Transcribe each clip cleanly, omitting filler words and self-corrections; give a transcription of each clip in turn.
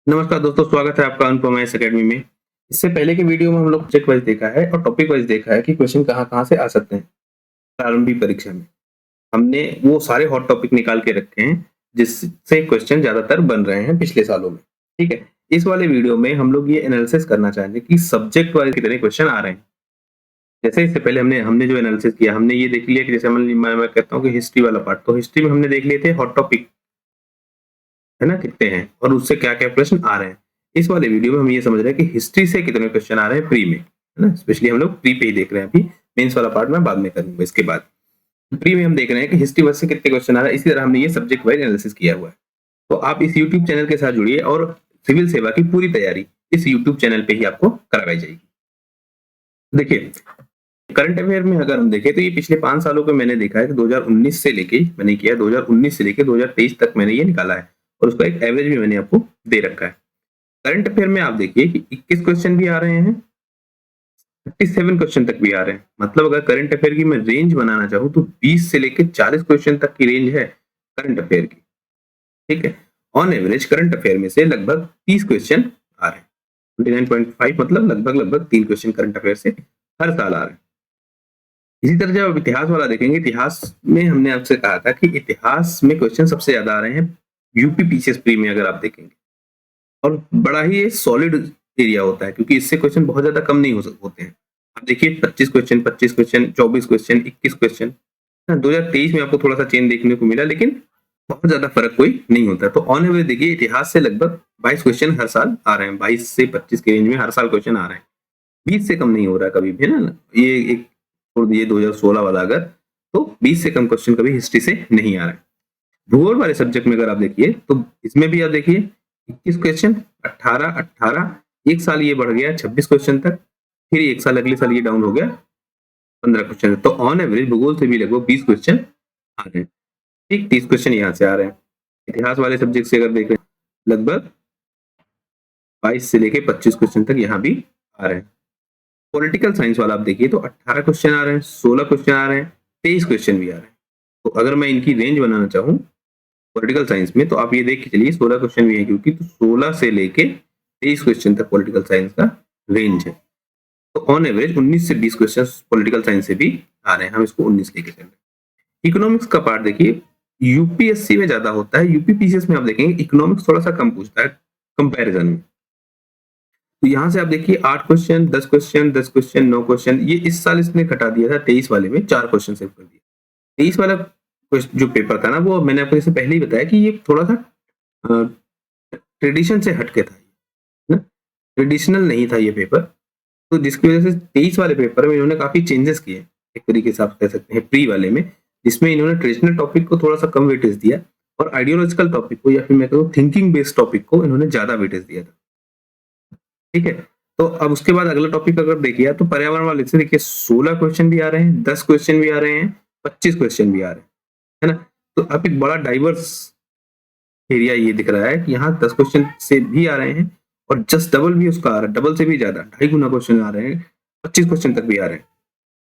नमस्कार दोस्तों, स्वागत है आपका अनुपम आईएएस अकेडमी में। इससे पहले के वीडियो में हम लोग सब्जेक्ट वाइज देखा है और टॉपिक वाइज देखा है कि क्वेश्चन कहाँ-कहाँ से आ सकते हैं प्रारंभिक परीक्षा में। हमने वो सारे हॉट टॉपिक निकाल के रखे हैं जिससे क्वेश्चन ज्यादातर बन रहे हैं पिछले सालों में। ठीक है, इस वाले वीडियो में हम लोग ये एनालिसिस करना चाहेंगे कि सब्जेक्ट वाइज कितने क्वेश्चन आ रहे हैं। जैसे इससे पहले हमने हमने जो एनालिसिस किया, हमने ये देख लिया कि जैसे मैं कहता हूँ कि हिस्ट्री वाला पार्ट, तो हिस्ट्री में हमने देख लिए थे हॉट टॉपिक, है ना, कितने हैं और उससे क्या-क्या प्रश्न आ रहे हैं। इस वाले वीडियो में हम ये समझ रहे हैं कि हिस्ट्री से कितने क्वेश्चन आ रहे हैं प्री में, है ना। स्पेशली हम लोग प्री पे ही देख रहे हैं, अभी मेंस वाला पार्ट मैं बाद में करूंगा इसके बाद। प्री में हम देख रहे हैं कि हिस्ट्री वर्स से कितने क्वेश्चन आ रहे हैं। इसी तरह हमने ये सब्जेक्ट वाइज एनालिसिस किया हुआ है। तो आप इस यूट्यूब चैनल के साथ जुड़िए और सिविल सेवा की पूरी तैयारी इस यूट्यूब चैनल पे ही आपको करवाई जाएगी। देखिए, करंट अफेयर में अगर हम देखें तो ये पिछले 5 सालों को मैंने देखा है कि 2019 से लेके मैंने किया, 2019 से लेके 2023 तक मैंने ये निकाला है और उसका एक एवरेज भी मैंने आपको दे रखा है। करंट अफेयर में आप देखिए कि 21 क्वेश्चन भी आ रहे हैं, 37 क्वेश्चन तक भी आ रहे हैं। मतलब अगर करंट अफेयर की मैं रेंज बनाना चाहूँ तो 20 से लेके 40 क्वेश्चन तक की रेंज है करंट अफेयर की। ठीक है, ऑन एवरेज करंट अफेयर में से लगभग 30 क्वेश्चन आ रहे हैं। 29.5 मतलब लगभग 3 क्वेश्चन करंट अफेयर से हर साल आ रहे हैं। इसी तरह जब आप इतिहास वाला देखेंगे, इतिहास में हमने आपसे कहा था कि इतिहास में क्वेश्चन सबसे ज्यादा आ रहे हैं यूपी पीसीएस प्री में अगर आप देखेंगे, और बड़ा ही सॉलिड एरिया होता है क्योंकि इससे क्वेश्चन बहुत ज्यादा कम नहीं होते हैं। आप देखिए 25 क्वेश्चन, 24 क्वेश्चन, 21 क्वेश्चन। 2023 में आपको थोड़ा सा चेंज देखने को मिला, लेकिन बहुत ज्यादा फर्क कोई नहीं होता। तो ऑन एवरेज देखिए इतिहास से लगभग 22 क्वेश्चन हर साल आ रहे हैं, 22 से 25 के रेंज में हर साल क्वेश्चन आ रहे हैं। 20 से कम नहीं हो रहा है कभी भी, है ना। ये एक छोड़ दिए 2016 वाला अगर, तो 20 से कम क्वेश्चन कभी हिस्ट्री से नहीं आ रहा है। भूगोल वाले सब्जेक्ट में अगर आप देखिए तो इसमें भी आप देखिए 21 क्वेश्चन, 18, एक साल ये बढ़ गया 26 क्वेश्चन तक, फिर एक साल अगले साल ये डाउन हो गया 15 क्वेश्चन। तो ऑन एवरेज भूगोल से भी लगभग 20 क्वेश्चन आ रहे हैं। ठीक, 30 क्वेश्चन यहाँ से आ रहे हैं। इतिहास वाले सब्जेक्ट से अगर देखें लगभग 22 से लेके 25 क्वेश्चन तक यहाँ भी आ रहे हैं। पॉलिटिकल साइंस वाला आप देखिए तो 18 क्वेश्चन आ रहे हैं, 16 क्वेश्चन आ रहे हैं, 23 क्वेश्चन भी आ रहे हैं। तो अगर मैं इनकी रेंज बनाना चाहूँ पॉलिटिकल साइंस में, तो आप ये देख के चलिए 16 क्वेश्चन भी है क्योंकि तो 16 से लेके 23 क्वेश्चन तक पॉलिटिकल साइंस का रेंज है। तो ऑन एवरेज 19 से 20 क्वेश्चन पॉलिटिकल साइंस से भी आ रहे हैं। हम इसको 19 लेके चल रहे हैं। इकोनॉमिक्स का पार्ट देखिए यूपीएससी में ज्यादा होता है, यूपी पीसीएस में आप देखेंगे इकोनॉमिक्स थोड़ा सा कम पूछता है कंपैरिजन में। तो यहाँ से आप देखिए 8 क्वेश्चन, 10 क्वेश्चन, 10 क्वेश्चन, 9 क्वेश्चन, ये इस साल इसने घटा दिया था 23 वाले में 4 क्वेश्चन सेव कर दिया। 23 वाला जो पेपर था ना, वो मैंने आपको जैसे पहले ही बताया कि ये थोड़ा सा ट्रेडिशन से हटके था, ना, ट्रेडिशनल नहीं था ये पेपर। तो जिसकी वजह से 23 वाले पेपर में इन्होंने काफी चेंजेस किए, एक तरीके से आप कह सकते हैं प्री वाले में, जिसमें इन्होंने ट्रेडिशनल टॉपिक को थोड़ा सा कम वेटेज दिया और आइडियोलॉजिकल टॉपिक को या फिर मैं कहूँ थिंकिंग बेस्ड टॉपिक को इन्होंने ज्यादा वेटेज दिया था। ठीक है, तो अब उसके बाद अगला टॉपिक अगर देखिए तो पर्यावरण वाले से देखिए 16 क्वेश्चन भी आ रहे हैं, 10 क्वेश्चन भी आ रहे हैं, 25 क्वेश्चन भी आ रहे हैं, है ना। तो अब एक बड़ा डाइवर्स एरिया ये दिख रहा है कि यहाँ 10 क्वेश्चन से भी आ रहे हैं और जस्ट डबल भी उसका आ रहा है, डबल से भी ज्यादा 2.5 गुना क्वेश्चन आ रहे हैं, 25 क्वेश्चन तक भी आ रहे हैं।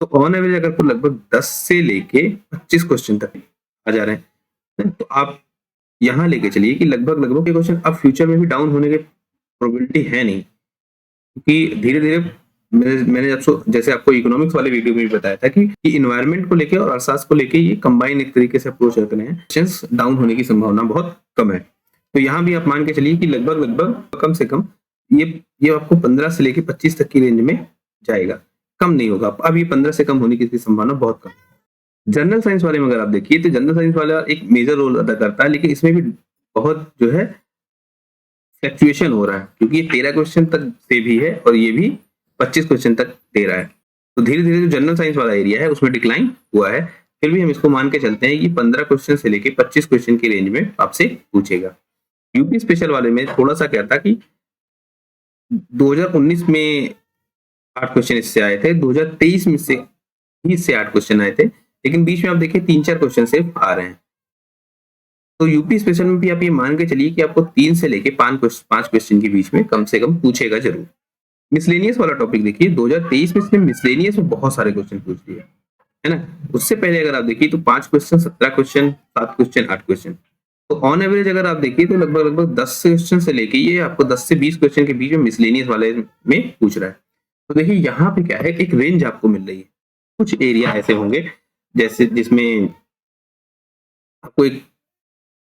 तो ऑन एवरेज अगर तो लगभग 10 से लेके 25 क्वेश्चन तक आ जा रहे हैं। तो आप यहाँ लेके चलिए कि लगभग के क्वेश्चन अब फ्यूचर में भी डाउन होने की प्रोबेबिलिटी है नहीं, क्योंकि धीरे धीरे मैंने जैसे आपको इकोनॉमिक्स वाले वीडियो में भी बताया था कि इन्वायरमेंट को लेके और अर्थशास्त्र को लेके ये कंबाइन एक तरीके से अप्रोच करते हैं, क्वेश्चंस डाउन होने की संभावना बहुत कम है। तो यहाँ भी आप मान के चलिए कि लगभग कम से कम ये आपको 15 से लेके 25 तक की रेंज में जाएगा, कम नहीं होगा। अब ये 15 से कम होने की संभावना बहुत कम है। जनरल साइंस वाले में अगर आप देखिए तो जनरल साइंस वाला एक मेजर रोल अदा करता है, लेकिन इसमें भी बहुत जो है फ्लक्चुएशन हो रहा है क्योंकि ये 13 क्वेश्चन तक से भी है और ये भी 25 क्वेश्चन तक दे रहा है। तो धीरे धीरे जो जनरल साइंस वाला एरिया है उसमें डिक्लाइन हुआ है। फिर भी हम इसको मान के चलते हैं कि 15 क्वेश्चन से लेके 25 क्वेश्चन की रेंज में आपसे पूछेगा। यूपी स्पेशल वाले में थोड़ा सा क्या था कि 2019 में 8 क्वेश्चन इससे आए थे, 2023 में से इससे 8 क्वेश्चन आए थे, लेकिन बीच में आप देखिए 3-4 क्वेश्चन सिर्फ आ रहे हैं। तो यूपी स्पेशल में भी आप ये मान के चलिए कि आपको 3 से लेके 5 क्वेश्चन के बीच में कम से कम पूछेगा जरूर। मिसलेनियस वाला टॉपिक देखिए 2023 में इसने मिसलेनियस में बहुत सारे क्वेश्चन पूछ लिए, है ना। उससे पहले अगर आप देखिए तो 5 क्वेश्चन, 17 क्वेश्चन, 7 क्वेश्चन, 8 क्वेश्चन। तो ऑन एवरेज अगर आप देखिए तो लगभग 10 क्वेश्चन से लेके ये आपको 10 से 20 क्वेश्चन के बीच में मिसलेनियस वाले में पूछ रहा है। तो देखिए यहाँ पे क्या है, एक रेंज आपको मिल रही है। कुछ एरिया ऐसे होंगे जैसे जिसमें आपको एक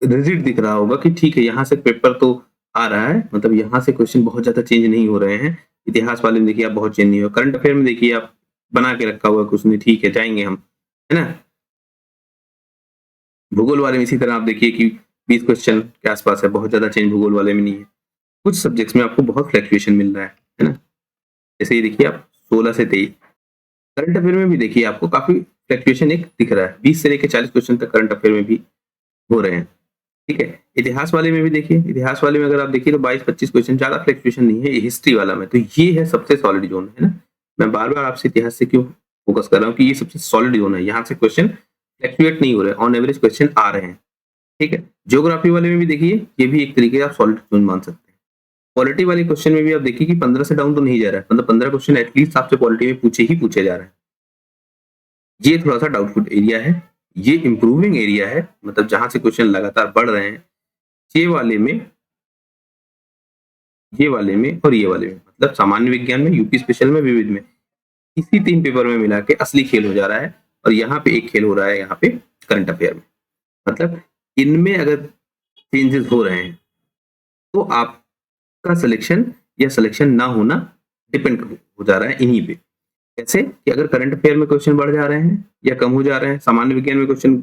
रिजिड दिख रहा होगा कि ठीक है यहाँ से पेपर तो आ रहा है, मतलब यहाँ से क्वेश्चन बहुत ज्यादा चेंज नहीं हो रहे हैं। इतिहास वाले में देखिए आप बहुत चेंज नहीं हो, करंट अफेयर में देखिए आप बना के रखा हुआ कुछ नहीं, ठीक है जाएंगे हम, है ना। भूगोल वाले में इसी तरह आप देखिए कि 20 क्वेश्चन के आसपास है, बहुत ज्यादा चेंज भूगोल वाले में नहीं है। कुछ सब्जेक्ट्स में आपको बहुत फ्लक्चुएशन मिल रहा है ना। जैसे ये देखिए आप 16 से 23 करंट अफेयर में भी देखिए आपको काफी फ्लक्चुएशन एक दिख रहा है, 20 से लेकर 40 क्वेश्चन तक करंट अफेयर में भी हो रहे हैं। ठीक है, इतिहास वाले में भी देखिए, इतिहास वाले में अगर आप देखिए तो 22-25 क्वेश्चन, ज्यादा फ्लक्चुएशन नहीं है। हिस्ट्री वाला में तो ये है सबसे सॉलिड जोन, है ना। मैं बार बार आपसे इतिहास से क्यों फोकस कर रहा हूँ कि ये सबसे सॉलिड जोन है, यहाँ से क्वेश्चन फ्लक्चुएट नहीं हो रहे, ऑन एवरेज क्वेश्चन आ रहे हैं। ठीक है, ज्योग्राफी वाले में भी देखिए, ये भी एक तरीके से आप सॉलिड जोन मान सकते हैं। पॉलिटी वाले क्वेश्चन में भी आप देखिए कि 15 से डाउन तो नहीं जा रहा है, मतलब 15 क्वेश्चन एटलीस्ट आपसे पॉलिटी में पूछे जा रहे हैं। ये थोड़ा सा डाउटफुल एरिया है, ये इंप्रूविंग एरिया है, मतलब जहां से क्वेश्चन लगातार बढ़ रहे हैं। ये वाले में, ये वाले में और ये वाले में, मतलब सामान्य विज्ञान में, यूपी स्पेशल में, विविध में, इसी 3 पेपर में मिला के असली खेल हो जा रहा है। और यहाँ पे एक खेल हो रहा है, यहाँ पे करंट अफेयर में। मतलब इनमें अगर चेंजेस हो रहे हैं तो आपका सिलेक्शन या सिलेक्शन ना होना डिपेंड हो जा रहा है इन्हीं पे। कैसे कि अगर करंट अफेयर में क्वेश्चन बढ़ जा रहे हैं या कम हो जा रहे हैं, सामान्य विज्ञान में क्वेश्चन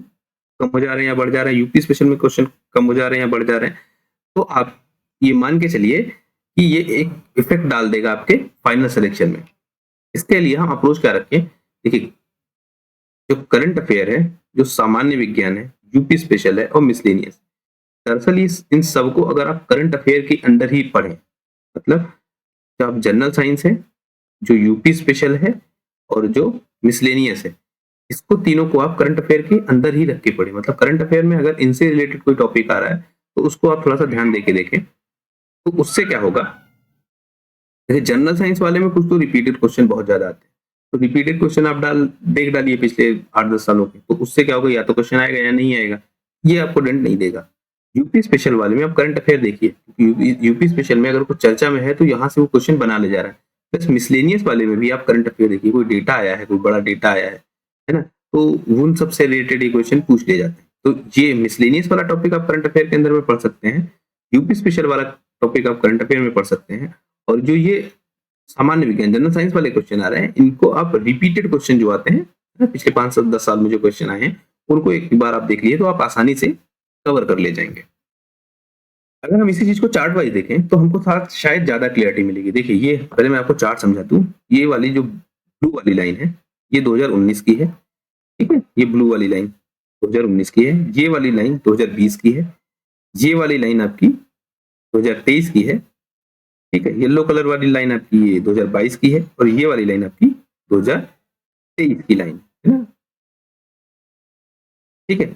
कम हो जा रहे हैं या बढ़ जा रहे हैं, यूपी स्पेशल में क्वेश्चन कम हो जा रहे हैं या बढ़ जा रहे हैं, तो आप ये मान के चलिए कि ये एक इफेक्ट डाल देगा आपके फाइनल सिलेक्शन में। इसके लिए हम अप्रोच क्या रखें, देखिए जो करंट अफेयर है, जो सामान्य विज्ञान है, यूपी स्पेशल है और मिसलेनियस, दरअसल इन सबको अगर आप करंट अफेयर के अंडर ही पढ़ें, मतलब जो आप जनरल साइंस है, जो यूपी स्पेशल है और जो मिसलेनियस है, इसको तीनों को आप करंट अफेयर के अंदर ही रख के पढ़ें। मतलब करंट अफेयर में अगर इनसे रिलेटेड कोई टॉपिक आ रहा है तो उसको आप थोड़ा सा ध्यान देके देखें, तो उससे क्या होगा। जैसे जनरल साइंस वाले में कुछ तो रिपीटेड क्वेश्चन बहुत ज्यादा आते हैं, तो रिपीटेड क्वेश्चन आप देख डालिए पिछले 8-10 सालों के, तो उससे क्या होगा, या तो क्वेश्चन आएगा या नहीं आएगा, ये आपको डेंट नहीं देगा। यूपी स्पेशल वाले में आप करंट अफेयर देखिए, यूपी स्पेशल में अगर कुछ चर्चा में है तो यहाँ से वो क्वेश्चन बना ले जा रहा है। प्लस मिसलेनियस वाले में भी आप करंट अफेयर देखिए, कोई डेटा आया है, कोई बड़ा डेटा आया है ना, तो उन सबसे रिलेटेड ये क्वेश्चन पूछ ले जाते हैं। तो ये मिसलेनियस वाला टॉपिक आप करंट अफेयर के अंदर में पढ़ सकते हैं, यूपी स्पेशल वाला टॉपिक आप करंट अफेयर में पढ़ सकते हैं। और जो ये सामान्य विज्ञान जनरल साइंस वाले क्वेश्चन आ रहे हैं, इनको आप रिपीटेड क्वेश्चन जो आते हैं पिछले 5-10 साल में जो क्वेश्चन आए हैं, उनको एक बार आप देख लिए तो आप आसानी से कवर कर ले जाएंगे। अगर हम इसी चीज को चार्ट वाइज देखें तो हमको शायद ज्यादा क्लियरिटी मिलेगी। देखिए ये पहले मैं आपको चार्ट समझा दूं, ये वाली जो ब्लू वाली लाइन है ये 2019 की है, ठीक है, ये ब्लू वाली लाइन 2019 की है, ये वाली लाइन 2020 की है, ये वाली लाइन आपकी 2023 की है, ठीक है, येलो कलर वाली लाइन आपकी ये 2022 की है, और ये वाली लाइन आपकी 2023 की लाइन है ना, ठीक है,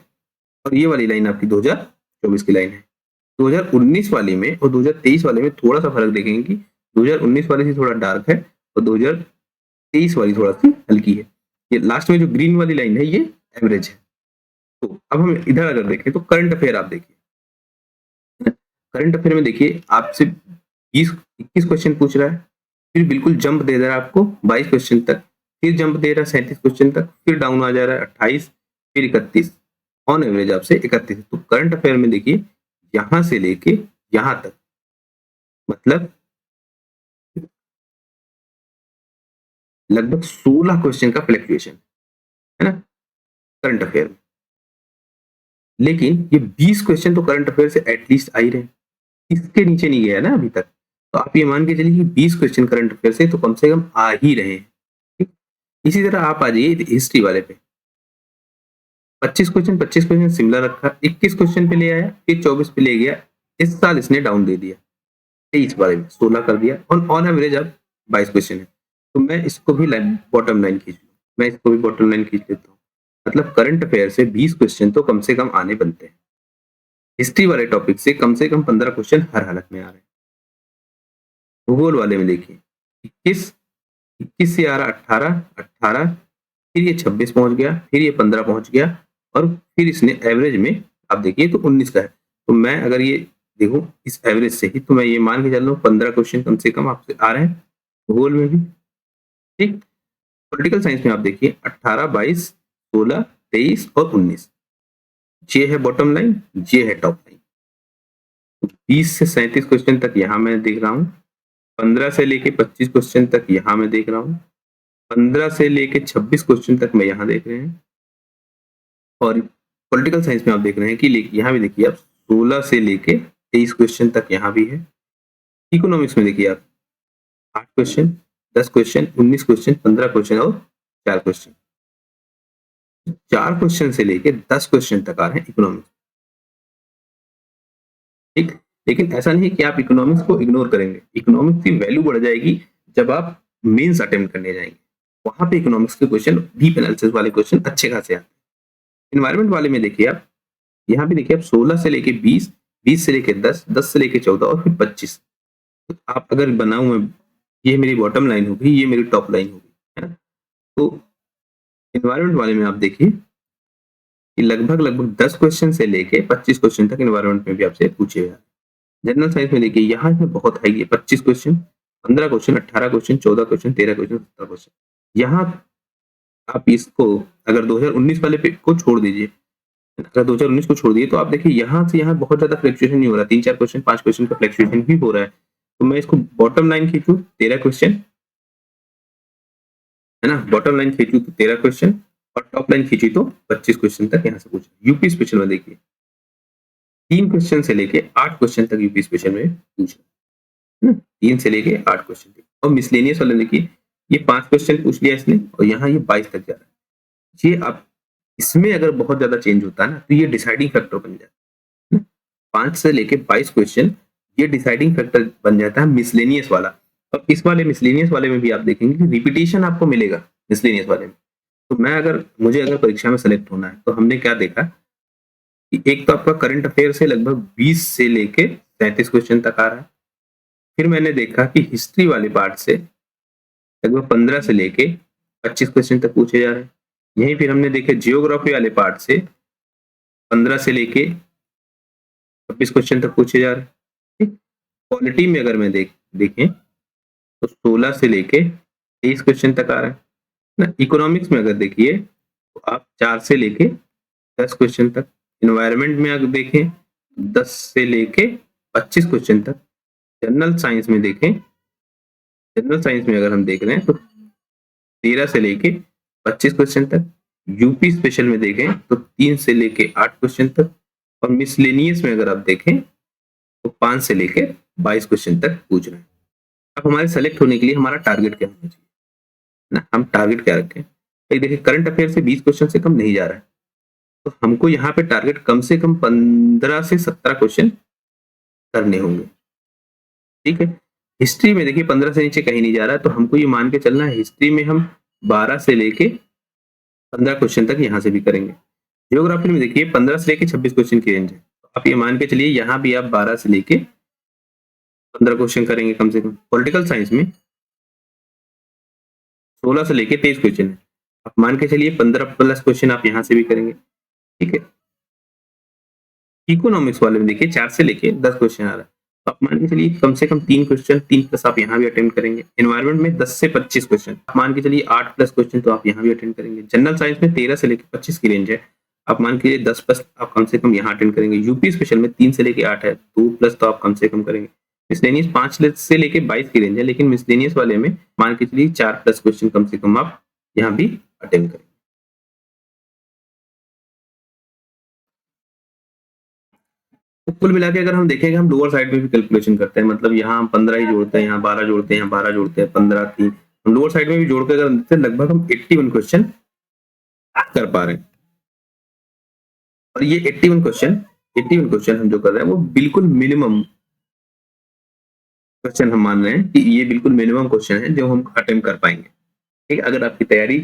और ये वाली लाइन आपकी 2024 की लाइन है। 2019 वाले में और 2023 वाले में थोड़ा सा फर्क देखेंगे कि 2019 वाले से थोड़ा डार्क है और 2023 वाली थोड़ा सी हल्की है। ये लास्ट में जो ग्रीन वाली लाइन है ये एवरेज है। तो अब हम इधर अगर देखें तो करंट अफेयर आप देखिए, करंट अफेयर में देखिए आपसे 20-21 क्वेश्चन पूछ रहा है, फिर बिल्कुल जंप दे रहा है आपको 22 क्वेश्चन तक, फिर जंप दे रहा है 37 क्वेश्चन तक, फिर डाउन आ जा रहा है 28, फिर 31, ऑन एवरेज आपसे 31। तो करंट अफेयर में देखिए यहां से लेके यहां तक, मतलब लगभग 16 क्वेश्चन का फ्लक्चुएशन है ना करंट अफेयर में। लेकिन ये 20 क्वेश्चन तो करंट अफेयर से एटलीस्ट आ ही रहे हैं, इसके नीचे नहीं गया ना अभी तक। तो आप ये मान के चलिए कि 20 क्वेश्चन करंट अफेयर से तो कम से कम आ ही रहे हैं। ठीक, इसी तरह आप आ जाइए हिस्ट्री वाले पे, 25 क्वेश्चन सिमिलर रखा, 21 क्वेश्चन पे ले आया, फिर 24 पे ले गया, इस साल इसने डाउन दे दिया, 23 बारे में 16 कर दिया, और ऑन एवरेज अब 22 क्वेश्चन है। तो मैं इसको भी बॉटम लाइन खींच लूँ, मैं इसको भी बॉटम लाइन खींच लेता हूँ, मतलब करंट अफेयर से 20 क्वेश्चन तो कम से कम आने बनते हैं। हिस्ट्री वाले टॉपिक से कम 15 क्वेश्चन हर हालत में आ रहे हैं। भूगोल वाले में देखिए 21 से आ रहा 18, फिर ये 26 पहुंच गया, फिर ये 15 पहुंच गया, और फिर इसने एवरेज में आप देखिए तो 19 का है। तो मैं अगर ये देखूं इस एवरेज से ही, तो मैं ये मान के चल रहा हूँ 15 क्वेश्चन कम से कम आपसे आ रहे हैं भूगोल में भी। ठीक, पॉलिटिकल साइंस में आप देखिए 18, 22, 16, 23 और 19, ये है बॉटम लाइन, ये है टॉप लाइन। 20 से 37 क्वेश्चन तक यहाँ मैं देख रहा हूँ, 15 से लेके 25 क्वेश्चन तक यहाँ मैं देख रहा हूँ, 15 से लेके 26 क्वेश्चन तक मैं यहाँ देख रहे हैं, और पॉलिटिकल साइंस में आप देख रहे हैं कि यहाँ भी देखिए आप 16 से लेके 23 क्वेश्चन तक यहाँ भी है। इकोनॉमिक्स में देखिए आप 8 क्वेश्चन, 10 क्वेश्चन, 19 क्वेश्चन, 15 क्वेश्चन और 4 क्वेश्चन। 4 क्वेश्चन से लेके 10 क्वेश्चन तक आ रहे हैं इकोनॉमिक्स। ठीक, लेकिन ऐसा नहीं कि आप इकोनॉमिक्स को इग्नोर करेंगे, इकोनॉमिक्स की वैल्यू बढ़ जाएगी जब आप मेंस अटेम्प्ट करने जाएंगे, वहां पे इकोनॉमिक्स के क्वेश्चन, डीप एनालिसिस वाले क्वेश्चन अच्छे खासे आते हैं। एनवायरमेंट वाले में देखिए आप, यहाँ भी देखिए आप 16 से लेके 20, 20 से लेके 10, 10 से लेके 14 और फिर 25। तो आप अगर बनाऊं मैं, ये मेरी बॉटम लाइन होगी, ये मेरी टॉप लाइन होगी, है ना। तो एनवायरमेंट वाले में आप देखिए कि लगभग 10 क्वेश्चन से लेके 25 क्वेश्चन तक एनवायरमेंट में भी आपसे पूछे गए। जनरल साइंस में देखिए यहाँ इसमें बहुत हाई है, 25 question, 15 question, 18 question, 14 question, 13 question, 17 question. यहाँ आप इसको अगर 2019 वाले पे को छोड़ दीजिए, अगर 2019 को छोड़ दिए तो आप देखिए यहाँ से यहाँ बहुत ज्यादा फ्लक्चुएशन नहीं हो रहा, 3-4 क्वेश्चन, 5 क्वेश्चन का फ्लक्चुएशन भी हो रहा है। तो मैं इसको बॉटम लाइन खींचू 13 क्वेश्चन, है ना, बॉटम लाइन खींचू तो 13 क्वेश्चन, और टॉप लाइन खींची तो 25 क्वेश्चन तक यहाँ से पूछ। यूपी स्पेशल में देखिए 3 क्वेश्चन से लेके 8 क्वेश्चन तक यूपी स्पेशल में पूछ रहा है, 3 से लेके 8 क्वेश्चन तक। और मिसलेनियस वाले देखिए ये 5 क्वेश्चन पूछ लिया इसने, और यहाँ ये 22 तक जा रहा है। ये आप इसमें अगर बहुत ज्यादा चेंज होता है ना, तो ये डिसाइडिंग फैक्टर बन जाता है। 5 से लेके 22 क्वेश्चन, ये डिसाइडिंग फैक्टर बन जाता है मिसलेनियस वाला। अब इस वाले मिसलेनियस वाले में भी आप देखेंगे कि रिपीटेशन आपको मिलेगा मिसलेनियस वाले में। तो मुझे अगर परीक्षा में सेलेक्ट होना है, तो हमने क्या देखा कि एक तो आपका करंट अफेयर से लगभग 20 से लेके 37 क्वेश्चन तक आ रहा है। फिर मैंने देखा कि हिस्ट्री वाले पार्ट से लगभग 15 से लेके 25 क्वेश्चन तक पूछे जा रहे हैं। यहीं फिर हमने देखे जियोग्राफी वाले पार्ट से 15 से लेके 26 क्वेश्चन तक पूछे जा रहे हैं। ठीक, पॉलिटी में अगर मैं देखें तो 16 से लेके 23 क्वेश्चन तक आ रहा है ना। इकोनॉमिक्स में अगर देखिए तो आप 4 से लेके 10 क्वेश्चन तक। एनवायरमेंट में अगर देखें 10 से लेके 25 क्वेश्चन तक। जनरल साइंस में देखें, जनरल साइंस में अगर हम देख रहे हैं तो 13 से लेके 25 क्वेश्चन तक। यूपी स्पेशल में देखें तो 3 से लेके 8 क्वेश्चन तक। और मिसलेनियस में अगर आप देखें तो 5 से लेके 22 क्वेश्चन तक पूछ रहे हैं। अब हमारे सेलेक्ट होने के लिए हमारा टारगेट क्या होना चाहिए ना, हम टारगेट क्या रखें। देखिए करंट अफेयर से 20 क्वेश्चन से कम नहीं जा रहा है, तो हमको यहाँ पे टारगेट कम से कम 15 से 17 क्वेश्चन करने होंगे। ठीक है, हिस्ट्री में देखिए 15 से नीचे कहीं नहीं जा रहा है, तो हमको ये मान के चलना है हिस्ट्री में हम 12 से लेके 15 क्वेश्चन तक यहाँ से भी करेंगे। जियोग्राफी में देखिए 15 से लेके 26 क्वेश्चन की रेंज है, तो आप ये मान के चलिए यहाँ भी आप 12 से लेके 15 क्वेश्चन करेंगे कम से कम। पॉलिटिकल साइंस में 16 से लेके 23 क्वेश्चन है, आप मान के चलिए 15 प्लस क्वेश्चन आप यहाँ से भी करेंगे। ठीक है, इकोनॉमिक्स वाले में देखिए 4 से लेके 10 क्वेश्चन आ रहा है, तो आप मान के चलिए कम से कम 3 क्वेश्चन, 3 प्लस आप यहाँ भी अटेंड करेंगे। एनवायरमेंट में 10 से 25 क्वेश्चन, आप मान के चलिए 8 प्लस क्वेश्चन तो आप यहाँ भी अटेंड करेंगे। जनरल साइंस में 13 से लेके 25 की रेंज है, आप मान के 10 प्लस आप कम से कम यहाँ अटेंड करेंगे। यूपी स्पेशल में 3 से लेके 8 है, 2 प्लस तो आप कम से कम करेंगे। मिसलेनियस 5 से लेके 22 की रेंज है, लेकिन मिसलेनियस वाले में मान के चलिए 4 प्लस क्वेश्चन कम से कम आप यहाँ भी अटेंड करेंगे। तो कुल मिला के अगर हम देखेंगे, हम लोअर साइड में भी कैलकुलेशन करते हैं, मतलब यहाँ हम 15 ही जोड़ते हैं, यहाँ 12 जोड़ते हैं, यहाँ 12 जोड़ते हैं, 15 3, हम लोअर साइड में भी जोड़ के अगर देखते हैं लगभग हम 81 क्वेश्चन कर पा रहे हैं। और ये 81 क्वेश्चन हम जो कर रहे हैं वो बिल्कुल मिनिमम क्वेश्चन हम मान रहे हैं कि ये बिल्कुल मिनिमम क्वेश्चन है जो हम अटेम्प्ट कर पाएंगे। ठीक, अगर आपकी तैयारी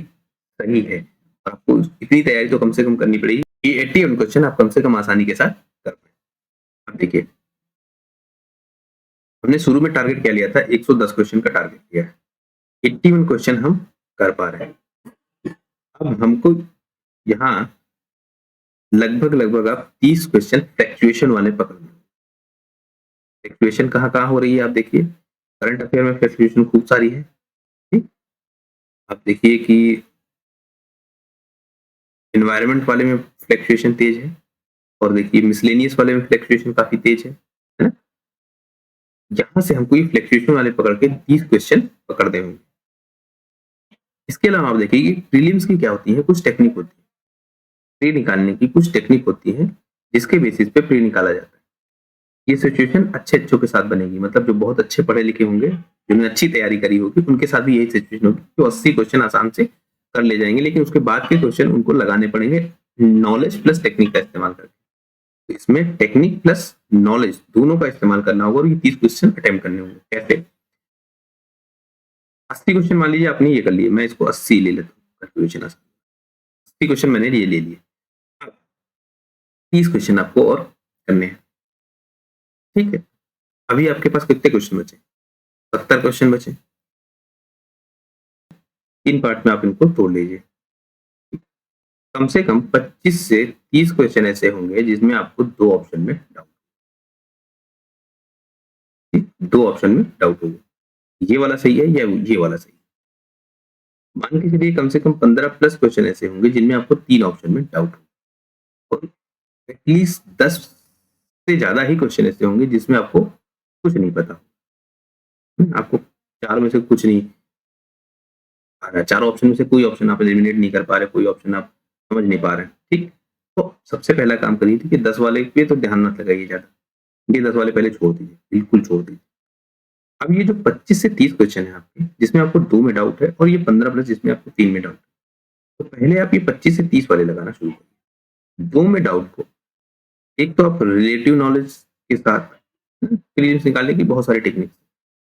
सही है, आपको इतनी तैयारी तो कम से कम करनी पड़ेगी, ये 81 क्वेश्चन आप कम से कम आसानी के साथ कर पाए। अब देखिए हमने शुरू में टारगेट क्या लिया था, 110 क्वेश्चन का टारगेट लिया है, 81 क्वेश्चन हम कर पा रहे हैं। अब हमको यहाँ लगभग आप 30 क्वेश्चन फ्लैक्चुएशन वाले पकड़ लो। फ्लैक्चुएशन कहाँ हो रही है आप देखिए, करंट अफेयर में फ्लैक्चुएशन खूब सारी है। ठीक, आप देखिए कि एनवायरनमेंट वाले में फ्लैक्चुएशन तेज है, और देखिए मिसलेनियस वाले में फ्लैक्चुएशन काफी तेज है ना। यहाँ से हमको ये फ्लैक्चुएशन वाले पकड़ के 30 क्वेश्चन पकड़ने होंगे। इसके अलावा आप देखिए कि प्रीलिम्स की क्या होती है, कुछ टेक्निक होती है, प्री निकालने की कुछ टेक्निक होती है, जिसके बेसिस पे प्री निकाला जाता है। ये सिचुएशन अच्छे अच्छों के साथ बनेगी, मतलब जो बहुत अच्छे पढ़े लिखे होंगे, जिन्होंने अच्छी तैयारी करी होगी, उनके साथ भी यही सिचुएशन होगी, जो 80 क्वेश्चन आसान से कर ले जाएंगे, लेकिन उसके बाद के क्वेश्चन उनको लगाने पड़ेंगे नॉलेज प्लस टेक्निक का इस्तेमाल करके। तो इसमें टेक्निक प्लस नॉलेज दोनों का इस्तेमाल करना होगा, और ये 30 क्वेश्चन अटेम्प्ट करने होंगे। कैसे? 80 क्वेश्चन मान लीजिए आपने ये कर लिए, मैं इसको 80 ले लेता हूँ कैलकुलेशन आसान। 80 क्वेश्चन मैंने ये ले लिए, अब 30 क्वेश्चन आपको और करने हैं। ठीक है, अभी आपके पास कितने क्वेश्चन बचे? 70 क्वेश्चन बचे। 3 पार्ट में आप इनको तोड़ लीजिए। कम से कम 25 से 30 क्वेश्चन ऐसे होंगे जिसमें आपको 2 ऑप्शन में डाउट, 2 ऑप्शन में डाउट होगा, ये वाला सही है या ये वाला सही है। मान के चलिए कम से कम 15 प्लस क्वेश्चन ऐसे होंगे जिनमें आपको 3 ऑप्शन में डाउट हो, और एटलीस्ट 10 से ज्यादा ही क्वेश्चन ऐसे होंगे जिसमें आपको कुछ नहीं पता। आपको 4 में से कुछ नहीं आ रहा है, 4 ऑप्शन में से कोई ऑप्शन आप एलिमिनेट नहीं कर पा रहे, कोई ऑप्शन आप समझ नहीं पा रहे हैं। ठीक, तो सबसे पहला काम करिए कि 10 वाले पे तो ध्यान मत लगाइए ज्यादा, ये 10 वाले पहले छोड़ दीजिए, बिल्कुल छोड़ दीजिए। अब ये जो 25 से 30 क्वेश्चन है आपके, जिसमें आपको 2 में डाउट है, और ये 15 प्लस जिसमें आपको 3 में डाउट है, तो पहले आप ये 25 से 30 वाले लगाना शुरू करिए। 2 में डाउट को एक तो आप रिलेटिव नॉलेज के साथ प्रीलिम्स निकालने की बहुत सारी टेक्निक,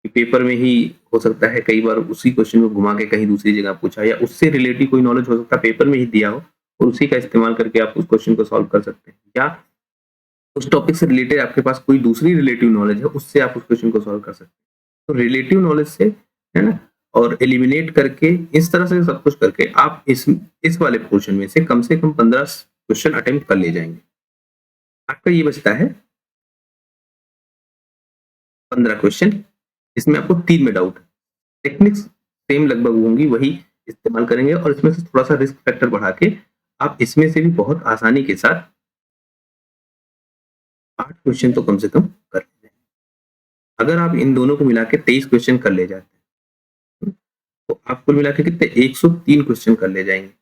पेपर में ही हो सकता है कई बार उसी क्वेश्चन को घुमा के कहीं दूसरी जगह पूछा, या उससे रिलेटिव कोई नॉलेज हो सकता है पेपर में ही दिया हो, और उसी का इस्तेमाल करके आप उस क्वेश्चन को सॉल्व कर सकते हैं, या उस टॉपिक से रिलेटेड आपके पास कोई दूसरी रिलेटिव नॉलेज है, उससे आप उस क्वेश्चन को सॉल्व कर सकते हैं। तो रिलेटिव नॉलेज से, है ना, और एलिमिनेट करके, इस तरह से सब कुछ करके आप इस वाले पोर्शन में से कम 15 क्वेश्चन अटेम्प्ट कर ले जाएंगे। आपका ये बचता है 15 क्वेश्चन, इसमें आपको 3 में डाउट है। टेक्निक्स सेम लगभग होंगी, वही इस्तेमाल करेंगे, और इसमें से थोड़ा सा रिस्क फैक्टर बढ़ा के आप इसमें से भी बहुत आसानी के साथ 8 क्वेश्चन तो कम से कम कर लेते हैं। अगर आप इन दोनों को मिला के 23 क्वेश्चन कर ले जाते हैं, तो आप कुल मिला के कितने 103 क्वेश्चन कर ले जाएंगे।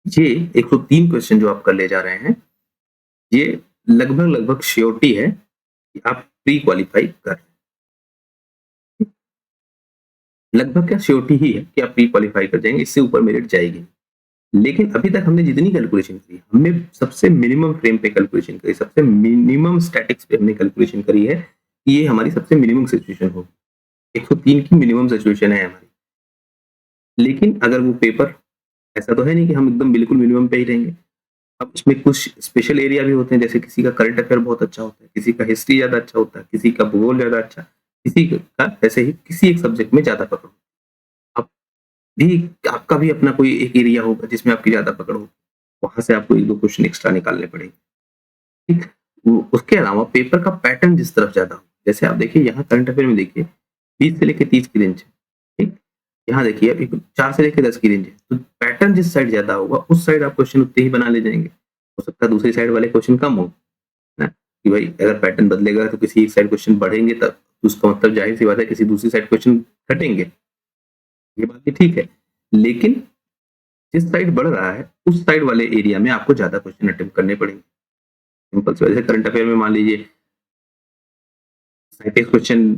ये 103 क्वेश्चन जो आप कर ले जा रहे हैं, ये लगभग श्योरिटी है कि आप प्री क्वालिफाई कर रहे हैं। लगभग क्या, श्योरिटी ही है कि आप प्री क्वालिफाई कर जाएंगे, इससे ऊपर मेरिट जाएगी। लेकिन अभी तक हमने जितनी कैलकुलेशन करी, हमने सबसे मिनिमम फ्रेम पे कैलकुलेशन करी, सबसे मिनिमम स्टैटिक्स पे हमने कैलकुलेशन करी है, कि ये हमारी सबसे मिनिमम सिचुएशन होगी। 103 की मिनिमम सिचुएशन है हमारी। लेकिन अगर वो पेपर, ऐसा तो है नहीं कि हम एकदम बिल्कुल मिनिमम पे ही रहेंगे। अब उसमें कुछ स्पेशल एरिया भी होते हैं, जैसे किसी का करंट अफेयर बहुत अच्छा होता है, किसी का हिस्ट्री ज्यादा अच्छा होता है, किसी का भूगोल ज्यादा अच्छा, किसी का ऐसे ही किसी एक सब्जेक्ट में ज्यादा पकड़। अब भी आपका भी अपना कोई एक एरिया होगा जिसमें आपकी ज्यादा पकड़ होगी, वहां से आपको 1-2 क्वेश्चन एक्स्ट्रा निकालने पड़ेंगे। ठीक, उसके अलावा पेपर का पैटर्न जिस तरफ ज्यादा हो, जैसे आप देखिए यहाँ करंट अफेयर में देखिए 20 से लेकर 30 की रेंज है। ठीक, यहाँ देखिए अभी 4 से लेकर 10 की रेंज है, तो पैटर्न जिस साइड ज्यादा होगा उस साइड आप क्वेश्चन उतने ही बना ले जाएंगे। हो सकता है दूसरी साइड वाले क्वेश्चन कम हो ना, कि भाई अगर पैटर्न बदलेगा तो किसी एक साइड क्वेश्चन बढ़ेंगे, तब उसका मतलब जाहिर सी बात है किसी दूसरी साइड क्वेश्चन घटेंगे। ये बात भी ठीक है, लेकिन जिस साइड बढ़ रहा है उस साइड वाले एरिया में आपको ज्यादा क्वेश्चन अटेम्प्ट करने पड़ेंगे। सिंपल सी वजह से करंट अफेयर में मान लीजिए 37 क्वेश्चन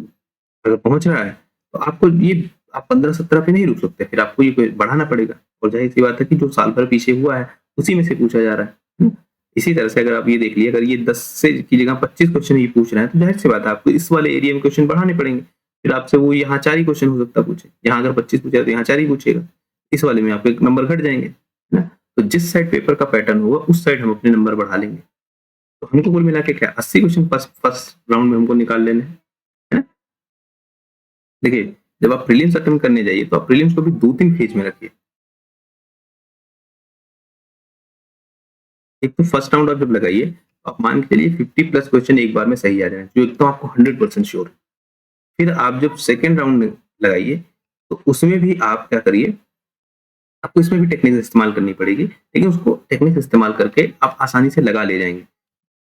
अगर पहुंच रहा है, तो आपको ये आप 15-17 पे नहीं रुक सकते, फिर आपको ये बढ़ाना पड़ेगा, और जाहिर सी बात है कि जो साल भर पीछे हुआ है उसी में से पूछा जा रहा है। इसी तरह से अगर आप ये देख लिए, अगर ये 10 से की जगह 25 क्वेश्चन ही पूछ रहे हैं, तो जाहिर सी बात है आपको इस वाले एरिया में क्वेश्चन बढ़ाने पड़ेंगे। फिर आपसे वो यहाँ 4 ही क्वेश्चन हो सकता है पूछे, यहाँ अगर 25 पूछा तो यहाँ 4 ही पूछेगा, इस वाले में आपके नंबर घट जाएंगे, है ना। तो जिस साइड पेपर का पैटर्न होगा उस साइड हम अपने नंबर बढ़ा लेंगे। तो हमको कुल मिला के क्या 80 क्वेश्चन फर्स्ट राउंड में हमको निकाल लेने हैं, है ना। देखिए, जब आप प्रीलिम्स अटेम्प्ट करने जाइए तो आप प्रीलिम्स को भी 2-3 फेज में रखिए। एक तो फर्स्ट राउंड आप जब लगाइए, आप मान के चलिए 50 प्लस क्वेश्चन एक बार में सही आ जाए, जो एक तो आपको 100% श्योर है। फिर आप जब सेकंड राउंड में लगाइए, तो उसमें भी आप क्या करिए, आपको इसमें भी टेक्निक इस्तेमाल करनी पड़ेगी, लेकिन उसको टेक्निक इस्तेमाल करके आप आसानी से लगा ले जाएँगे।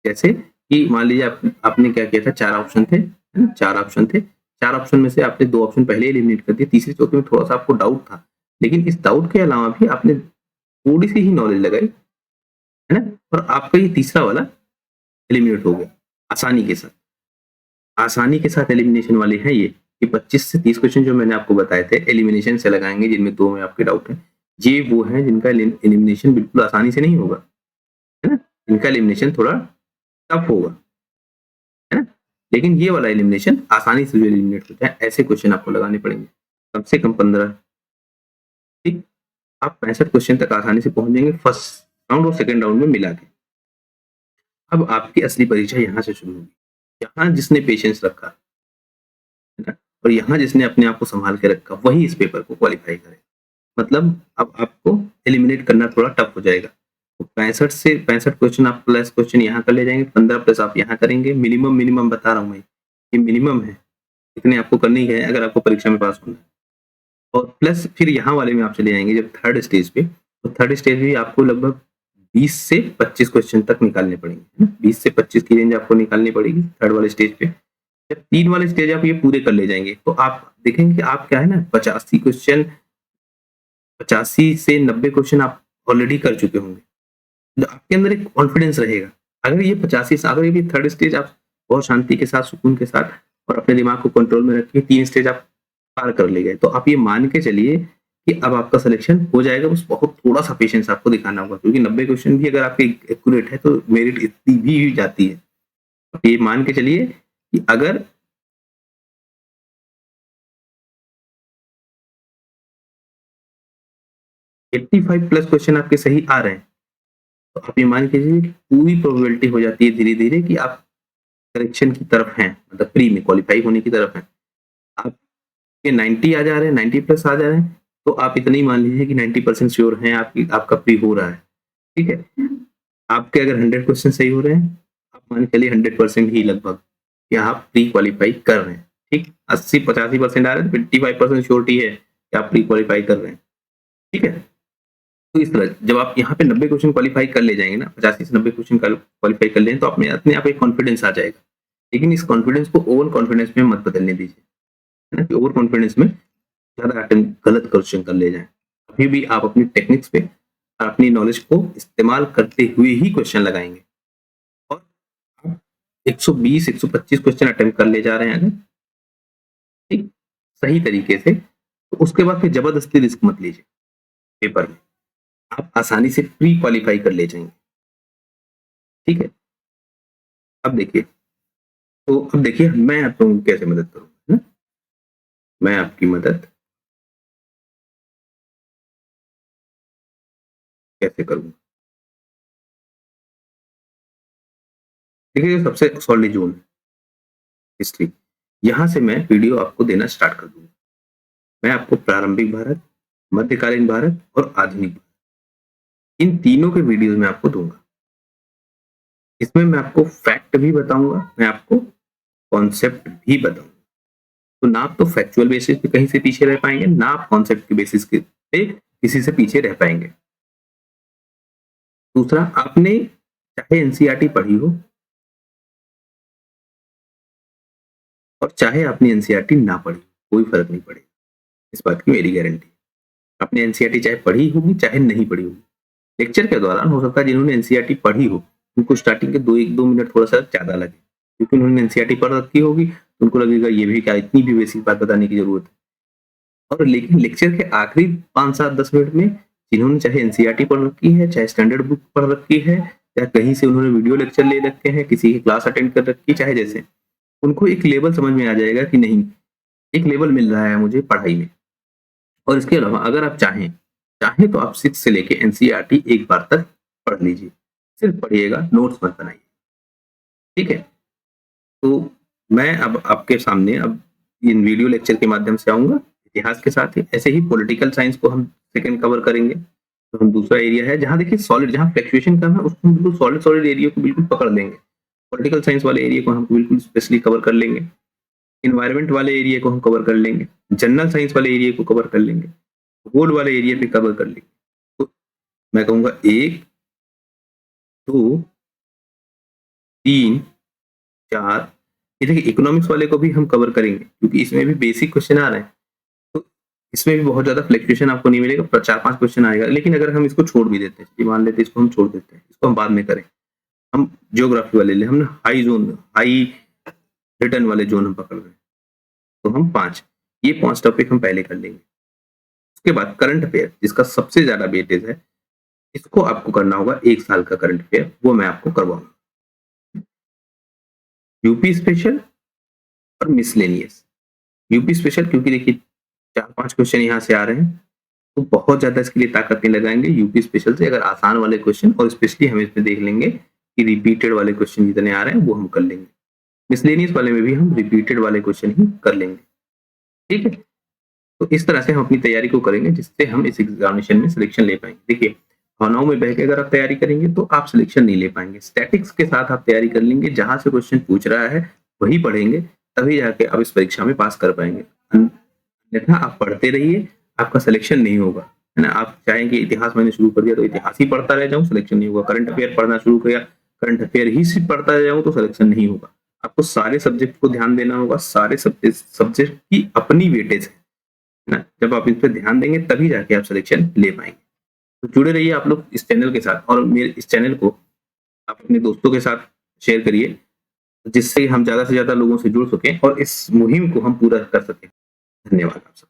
जैसे कि मान लीजिए आपने क्या किया था, 4 ऑप्शन थे, है ना? 4 ऑप्शन थे, 4 ऑप्शन में से आपने 2 ऑप्शन पहले एलिमिनेट कर दिए, तीसरे चौथे में थोड़ा-सा आपको डाउट था। लेकिन इस डाउट के अलावा भी आपने थोड़ी-सी ही नॉलेज लगाई, है ना? और आपका ये तीसरा वाला एलिमिनेट हो गया, आसानी के साथ। आसानी के साथ एलिमिनेशन वाले हैं ये, कि 25 से 30 क्वेश्चन जो मैंने आपको बताए थे, एलिमिनेशन से लगाएँगे, जिनमें 2 में आपके डाउट हैं। ये वो हैं जिनका एलिमिनेशन बिल्कुल आसानी से नहीं होगा, है ना? इनका एलिमिनेशन थोड़ा टफ होगा, है ना? लेकिन ये वाला एलिमिनेशन आसानी से जो एलिमिनेट हो जाए, ऐसे क्वेश्चन आपको लगाने पड़ेंगे। कम से कम 15, ठीक? आप 65 क्वेश्चन तक आसानी से पहुँच जाएँगे फर्स्ट राउंड और सेकंड राउंड में मिला के। अब आपकी असली परीक्षा यहाँ से शुरू होगी। यहाँ जिसने पेशेंस रखा, है ना? और यहाँ जिसने अपने आप को सँभाल के रखा, वही इस पेपर को क्वालीफाई करेगा। मतलब अब आपको एलिमिनेट करना थोड़ा टफ हो जाएगा। तो 65 से 65 क्वेश्चन आप प्लस क्वेश्चन यहाँ कर ले जाएँगे, 15 प्लस आप यहाँ करेंगे। मिनिमम बता रहा हूँ मैं, ये मिनिमम है। इतने आपको करने ही है अगर आपको परीक्षा में पास होना है। और प्लस फिर यहाँ वाले में आप चले जाएँगे जब थर्ड स्टेज पे, तो थर्ड स्टेज में आपको लगभग 20 से 25 क्वेश्चन तक निकालने पड़ेंगे, है ना? 20 से 25 की रेंज आपको निकालनी पड़ेगी थर्ड वाले स्टेज पे। जब 3 वाले स्टेज आप ये पूरे कर ले जाएँगे, तो आप देखेंगे कि आप क्या है ना 85 क्वेश्चन, 85 से 90 क्वेश्चन आप ऑलरेडी कर चुके होंगे। तो आपके अंदर एक कॉन्फिडेंस रहेगा। अगर ये 85 से अगर ये थर्ड स्टेज आप बहुत शांति के साथ, सुकून के साथ और अपने दिमाग को कंट्रोल में रख के 3 स्टेज आप पार कर ले गए, तो आप ये मान के चलिए कि अब आपका सिलेक्शन हो जाएगा। बस बहुत थोड़ा-सा पेशेंस आपको दिखाना होगा, क्योंकि 90 क्वेश्चन भी अगर आपके एक्यूरेट है, तो मेरिट इतनी भी जाती है। आप ये मान के चलिए कि अगर 85 प्लस क्वेश्चन आपके सही आ रहे हैं, तो आप ये मान के चलिए कि पूरी प्रोबेबिलिटी हो जाती है धीरे-धीरे कि आप सिलेक्शन की तरफ हैं, मतलब प्री में क्वालीफाई होने की तरफ हैं। आपके 90 आ जा रहे हैं, 90 प्लस आ जा रहे हैं, तो आप इतना ही मान लीजिए कि 90% श्योर हैं आपका प्री हो रहा है, ठीक है? आपके अगर 100 क्वेश्चन सही हो रहे हैं, आप मान के चलिए 100% ही लगभग कि आप प्री क्वालीफाई कर रहे हैं, ठीक? 80-85% आ रहे हैं, तो 55% श्योरिटी है कि आप प्री क्वालीफाई कर रहे हैं, ठीक है? तो इस तरह जब आप यहाँ पे 90 क्वेश्चन क्वालीफाई कर ले जाएँगे ना, 85 से 90 क्वेश्चन क्वालीफाई कर लें, तो आप में अपने आप एक कॉन्फिडेंस आ जाएगा। लेकिन इस कॉन्फिडेंस को ओवर कॉन्फिडेंस में मत बदलने दीजिए, है ना? कि ओवर कॉन्फिडेंस में ज़्यादा अटेम्प्ट गलत क्वेश्चन कर ले जाएँ। अभी भी आप अपनी टेक्निक्स पे अपनी नॉलेज को इस्तेमाल करते हुए ही क्वेश्चन लगाएँगे, और आप 120, 125 क्वेश्चन अटेम्प्ट कर ले जा रहे हैं अगर, ठीक? सही तरीके से, तो उसके बाद फिर ज़बरदस्ती रिस्क मत लीजिए पेपर में। आप आसानी से प्री क्वालीफाई कर ले जाएँगे, ठीक है? अब देखिए, तो अब देखिए मैं आप लोगों की कैसे मदद करूँ, है ना? मैं आपकी मदद कैसे करूँ? देखिए, जो सबसे सॉलिड ज़ोन है हिस्ट्री, यहाँ से मैं वीडियो आपको देना स्टार्ट कर दूँगा। मैं आपको प्रारंभिक भारत, मध्यकालीन भारत और आधुनिक भारत, इन तीनों के वीडियोज़ मैं आपको दूँगा। इसमें मैं आपको फैक्ट भी बताऊँगा, मैं आपको कॉन्सेप्ट भी बताऊँगा। तो ना आप तो फैक्चुअल बेसिस पे कहीं से पीछे रह पाएँगे, ना आप कॉन्सेप्ट के बेसिस के पे किसी से पीछे रह पाएँगे। दूसरा, आपने चाहे एनसीईआरटी पढ़ी हो और चाहे आपने एनसीईआरटी ना पढ़ी, कोई फ़र्क नहीं पड़ेगा। इस बात की मेरी गारंटी है। आपने एनसीईआरटी चाहे पढ़ी होगी, चाहे नहीं पढ़ी होगी। लेक्चर के दौरान हो सकता है जिन्होंने एनसीईआरटी पढ़ी हो, उनको स्टार्टिंग के 1-2 मिनट थोड़ा-सा ज़्यादा लगे, क्योंकि उन्होंने एनसीईआरटी पढ़ रखी होगी, तो उनको लगेगा ये भी क्या, इतनी भी बेसिक बात बताने की ज़रूरत है। और लेकिन लेक्चर के आखिरी 5, 7, 10 मिनट में जिन्होंने चाहे एनसीईआरटी पढ़ रखी है, चाहे स्टैंडर्ड बुक पढ़ रखी है, या कहीं से उन्होंने वीडियो लेक्चर ले रखे हैं, किसी की क्लास अटेंड कर रखी है, चाहे जैसे, उनको एक लेवल समझ में आ जाएगा कि नहीं, एक लेवल मिल रहा है मुझे पढ़ाई में। और इसके अलावा अगर आप चाहें चाहें तो आप 6 से लेके एनसीईआरटी एक बार तक पढ़ लीजिए। सिर्फ पढ़िएगा, नोट्स मत बनाइए, ठीक है? तो मैं अब आपके सामने अब इन वीडियो लेक्चर के माध्यम से आऊँगा, इतिहास के साथ ही ऐसे ही पॉलिटिकल साइंस को हम सेकंड कवर करेंगे। तो तो हम दूसरा एरिया है जहाँ देखिए सॉलिड, जहाँ फ्लक्चुएशन कम है उसको हम बिल्कुल सॉलिड एरिया को बिल्कुल पकड़ लेंगे। पॉलिटिकल साइंस वाले एरिया को हम बिल्कुल स्पेशली कवर कर लेंगे। एनवायरनमेंट वाले एरिया को हम कवर कर लेंगे। जनरल साइंस वाले एरिया को कवर कर लेंगे। भूगोल वाले एरिया पे कवर कर लेंगे। तो मैं कहूँगा 1, 2, 3, 4, ये देखिए इकोनॉमिक्स वाले को भी हम कवर करेंगे क्योंकि इसमें भी बेसिक क्वेश्चन आ रहे हैं। तो इसमें भी बहुत ज़्यादा फ्लक्चुएशन आपको नहीं मिलेगा, 4-5 क्वेश्चन आएगा। लेकिन अगर हम इसको छोड़ भी देते हैं, ये मान लेते हैं इसको हम छोड़ देते हैं, इसको हम बाद में करें। हम ज्योग्राफी वाले ले, हमने हाई रिटर्न वाले जोन हम पकड़ रहे हैं, तो हम 5, ये 5 टॉपिक हम पहले कर लेंगे। उसके बाद करंट अफेयर जिसका सबसे ज्यादा वेटेज है, इसको आपको करना होगा 1 साल का करंट अफेयर, वो मैं आपको करवाऊंगा। यूपी स्पेशल और मिसलेनियस। यूपी स्पेशल क्योंकि देखिए 4-5 क्वेश्चन यहाँ से आ रहे हैं, तो बहुत ज्यादा इसके लिए ताकत नहीं लगाएंगे। यूपी स्पेशल से अगर आसान वाले क्वेश्चन, और स्पेशली हम इसमें देख लेंगे कि रिपीटेड वाले क्वेश्चन जितने आ रहे हैं वो हम कर लेंगे। मिसलेनियस वाले में भी हम रिपीटेड वाले क्वेश्चन ही कर लेंगे, ठीक है। तो इस तरह से हम अपनी तैयारी को करेंगे जिससे हम इस एग्जामिनेशन में सिलेक्शन ले पाएंगे। देखिए भावनाओं में बह के अगर आप तैयारी करेंगे तो आप सिलेक्शन नहीं ले पाएंगे। स्टैटिक्स के साथ आप तैयारी कर लेंगे, जहां से क्वेश्चन पूछ रहा है वही पढ़ेंगे, तभी जाके आप इस परीक्षा में पास कर पाएंगे। अन्यथा आप पढ़ते रहिए, आपका सिलेक्शन नहीं होगा, है ना। आप चाहेंगे इतिहास मैंने शुरू कर दिया तो इतिहास ही पढ़ता रह जाऊं, सिलेक्शन नहीं होगा। करंट अफेयर पढ़ना शुरू किया, करंट अफेयर ही सिर्फ पढ़ता रह जाऊं तो सिलेक्शन नहीं होगा। आपको सारे सब्जेक्ट को ध्यान देना होगा, सारे सब्जेक्ट की अपनी वेटेज है ना। जब आप इस पर ध्यान देंगे तभी जाके आप सिलेक्शन ले पाएंगे। तो जुड़े रहिए आप लोग इस चैनल के साथ, और मेरे इस चैनल को आप अपने दोस्तों के साथ शेयर करिए, जिससे हम ज्यादा से ज्यादा लोगों से जुड़ सकें और इस मुहिम को हम पूरा कर सकें। धन्यवाद आप सब।